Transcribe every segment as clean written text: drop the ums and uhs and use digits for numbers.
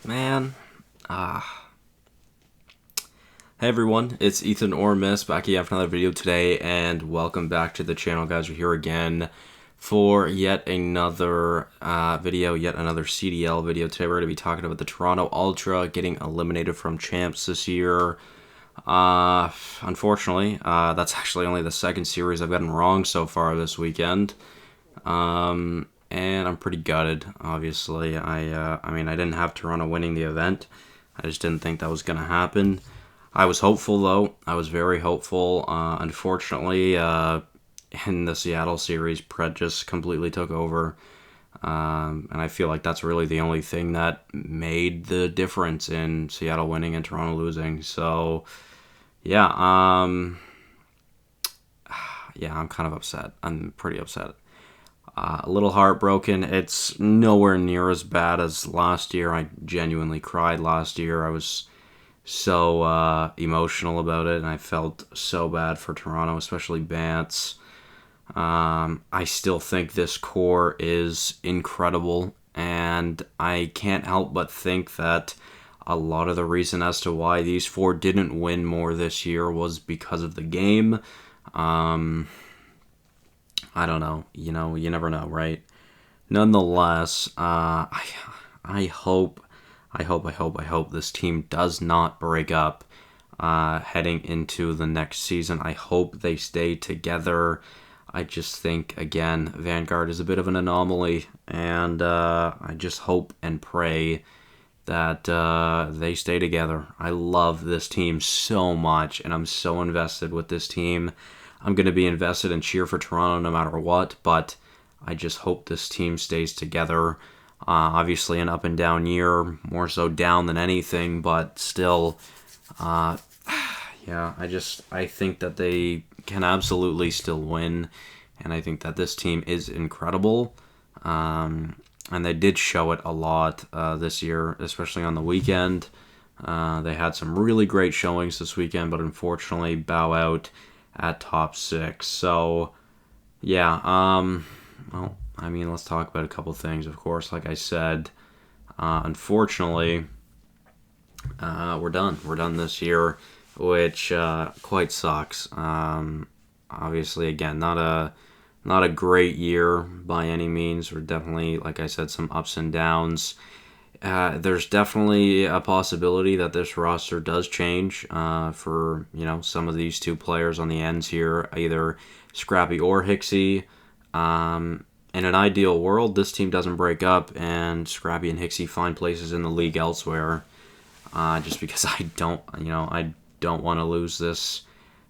Man, hey everyone, it's Ethan or Miss back again for another video today, and welcome back to the channel, guys. We're here again for yet another yet another CDL video. Today we're going to be talking about the Toronto Ultra getting eliminated from champs this year. Unfortunately, that's actually only the second series I've gotten wrong so far this weekend. And I'm pretty gutted, obviously. I mean, I didn't have Toronto winning the event. I just didn't think that was going to happen. I was hopeful, though. I was very hopeful. Unfortunately, in the Seattle series, Pret just completely took over. And I feel like that's really the only thing that made the difference in Seattle winning and Toronto losing. So, yeah, I'm kind of upset. I'm pretty upset. A little heartbroken. It's nowhere near as bad as last year. I genuinely cried last year. I was so emotional about it, and I felt so bad for Toronto, especially Bance. I still think this core is incredible, and I can't help but think that a lot of the reason as to why these four didn't win more this year was because of the game. I don't know. You never know, right? Nonetheless, I hope this team does not break up heading into the next season. I hope they stay together. I just think, again, Vanguard is a bit of an anomaly, and I just hope and pray that they stay together. I love this team so much, and I'm so invested with this team. I'm going to be invested and cheer for Toronto no matter what, but I just hope this team stays together. Obviously, an up and down year, more so down than anything, but still, I think that they can absolutely still win, and I think that this team is incredible. And they did show it a lot this year, especially on the weekend. They had some really great showings this weekend, but unfortunately bow out at top 6. So, yeah, well, I mean, let's talk about a couple things, of course. Like I said, unfortunately, we're done. We're done this year, which quite sucks. Obviously, again, not a great year by any means. We're definitely, like I said, some ups and downs. There's definitely a possibility that this roster does change for, some of these two players on the ends here, either Scrappy or Hicksy. In an ideal world, this team doesn't break up and Scrappy and Hicksy find places in the league elsewhere. Just because I don't want to lose this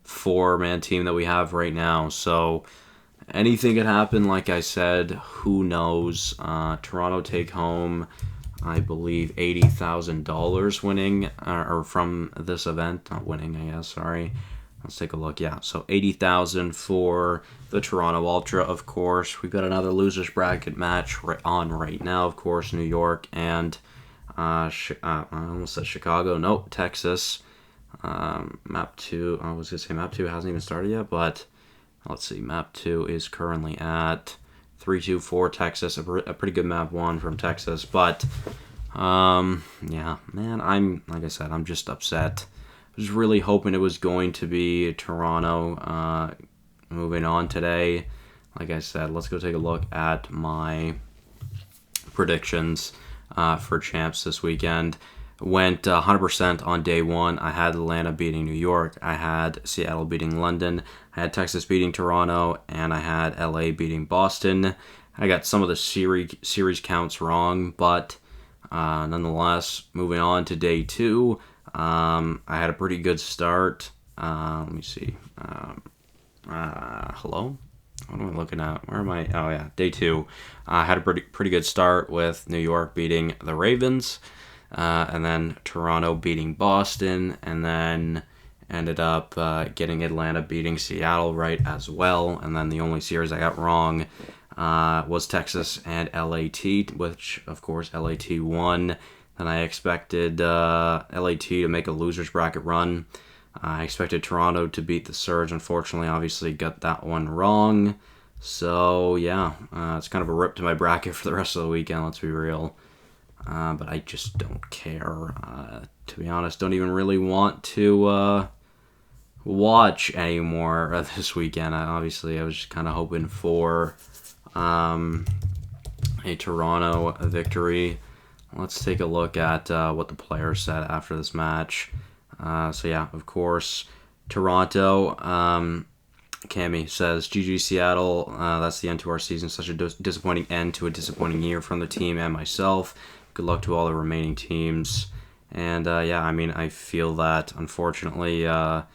4-man team that we have right now. So anything could happen. Like I said, who knows? Toronto take home, I believe, $80,000 winning, or from this event. Not winning, I guess, sorry. Let's take a look. Yeah, so $80,000 for the Toronto Ultra, of course. We've got another losers bracket match right now, of course, New York and, I almost said Chicago. Nope, Texas. Map 2, I was going to say Map 2 hasn't even started yet, but let's see. Map 2 is currently at 3-2-4 Texas, a pretty good map 1 from Texas, but yeah, man, like I said, I'm just upset. I was really hoping it was going to be Toronto moving on today. Like I said, let's go take a look at my predictions for champs this weekend. Went 100% on day 1. I had Atlanta beating New York. I had Seattle beating London. I had Texas beating Toronto. And I had LA beating Boston. I got some of the series counts wrong, but nonetheless, moving on to day 2, I had a pretty good start. Let me see. Hello? What am I looking at? Where am I? Oh, yeah, day 2. I had a pretty good start with New York beating the Ravens. And then Toronto beating Boston, and then ended up getting Atlanta beating Seattle right as well. And then the only series I got wrong was Texas and LAT, which, of course, LAT won. Then I expected LAT to make a loser's bracket run. I expected Toronto to beat the Surge. Unfortunately, obviously, got that one wrong. So, yeah, it's kind of a rip to my bracket for the rest of the weekend, let's be real. but I just don't care. To be honest, don't even really want to watch anymore this weekend. Obviously, I was just kind of hoping for a Toronto victory. Let's take a look at what the players said after this match. So yeah, of course, Toronto. Cammy says, GG Seattle, that's the end to our season. Such a disappointing end to a disappointing year from the team and myself. Good luck to all the remaining teams. And yeah, I mean, I feel that unfortunately, a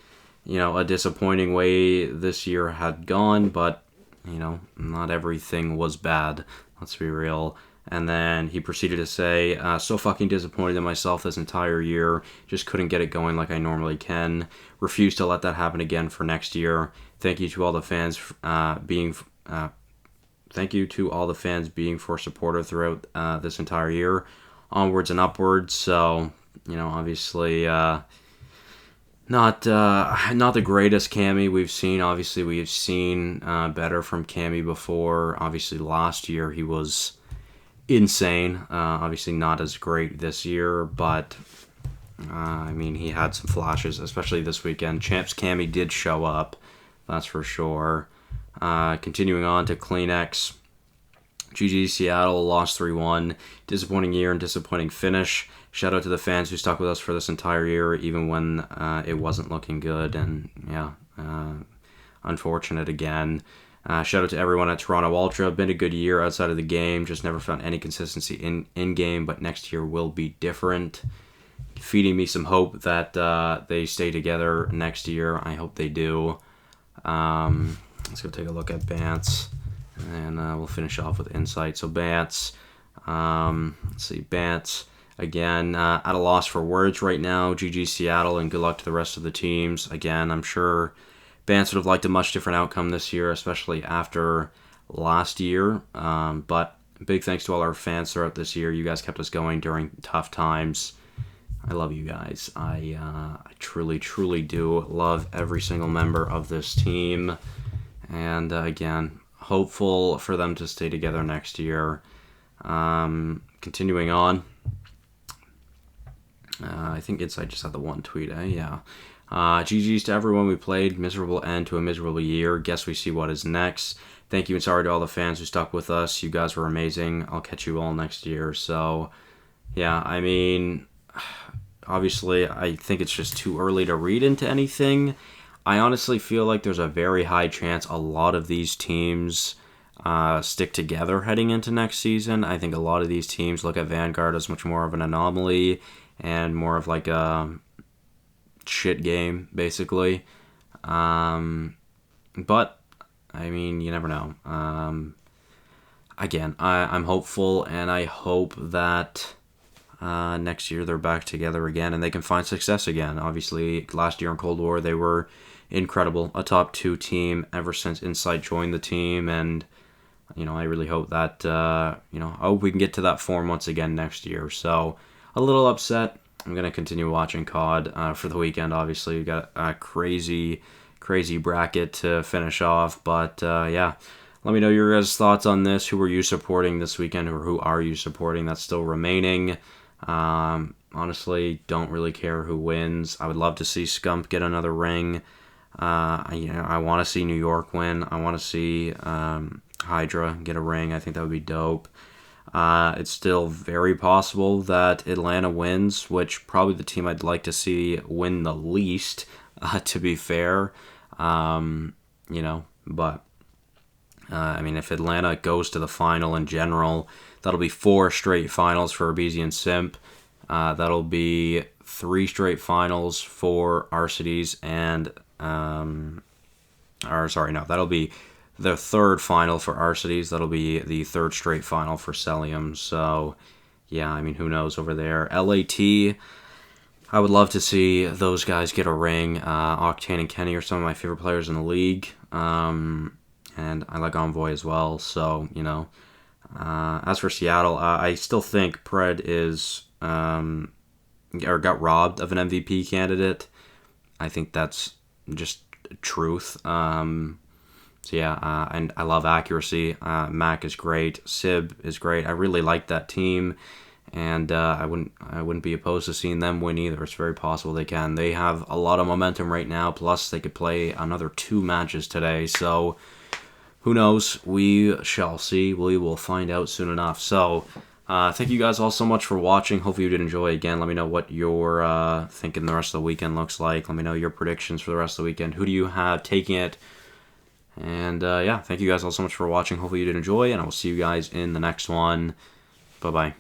disappointing way this year had gone, but, not everything was bad. Let's be real. And then he proceeded to say, so fucking disappointed in myself this entire year. Just couldn't get it going like I normally can. Refuse to let that happen again for next year. Thank you to all the fans thank you to all the fans being for supportive throughout this entire year. Onwards and upwards. So, obviously not the greatest Cammy we've seen. Obviously, we have seen better from Cammy before. Obviously, last year he was insane. Obviously, not as great this year, but he had some flashes, especially this weekend. Champs Cammy did show up, that's for sure. Continuing on to Kleenex. GG Seattle lost 3-1. Disappointing year and disappointing finish. Shout out to the fans who stuck with us for this entire year, even when it wasn't looking good. And yeah, unfortunate again. Shout out to everyone at Toronto Ultra. Been a good year outside of the game. Just never found any consistency in game, but next year will be different. Feeding me some hope that they stay together next year. I hope they do. Let's go take a look at Bance, and we'll finish off with insight. So Bance, let's see, Bance again at a loss for words right now. GG Seattle, and good luck to the rest of the teams. Again, I'm sure Bance would have liked a much different outcome this year, especially after last year. But big thanks to all our fans throughout this year. You guys kept us going during tough times. I love you guys. I truly, truly do love every single member of this team. And again, hopeful for them to stay together next year. Continuing on. I think Inside just had the one tweet, Yeah. GG's to everyone we played. Miserable end to a miserable year. Guess we see what is next. Thank you and sorry to all the fans who stuck with us. You guys were amazing. I'll catch you all next year. So, yeah, obviously, I think it's just too early to read into anything. I honestly feel like there's a very high chance a lot of these teams stick together heading into next season. I think a lot of these teams look at Vanguard as much more of an anomaly and more of like a shit game, basically. But, you never know. Again, I'm hopeful, and I hope that next year they're back together again and they can find success again. Obviously, last year in Cold War, they were incredible. A top 2 team ever since Insight joined the team, and, I really hope that, I hope we can get to that form once again next year. So, a little upset. I'm going to continue watching COD for the weekend, obviously. We've got a crazy bracket to finish off, but, yeah. Let me know your guys' thoughts on this. Who are you supporting this weekend, or who are you supporting that's still remaining? Honestly, don't really care who wins. I would love to see Scump get another ring. I want to see New York win. I want to see Hydra get a ring. I think that would be dope. It's still very possible that Atlanta wins, which probably the team I'd like to see win the least, to be fair. But if Atlanta goes to the final in general, that'll be 4 straight finals for Abizi and Simp. That'll be 3 straight finals for Arcides and that'll be the 3rd final for Arcides. That'll be the 3rd straight final for Celium. So, yeah, who knows over there. LAT, I would love to see those guys get a ring. Octane and Kenny are some of my favorite players in the league. And I like Envoy as well. So, as for Seattle, I still think Pred is got robbed of an MVP candidate. I think that's just truth. So yeah, and I love accuracy. Mac is great. Sib is great. I really like that team. and I wouldn't be opposed to seeing them win either. It's very possible they can. They have a lot of momentum right now. Plus, they could play another 2 matches today. So, who knows? We shall see. We will find out soon enough. So, thank you guys all so much for watching. Hopefully, you did enjoy. Again, let me know what you're thinking the rest of the weekend looks like. Let me know your predictions for the rest of the weekend. Who do you have taking it? And yeah, thank you guys all so much for watching. Hopefully, you did enjoy, and I will see you guys in the next one. Bye bye.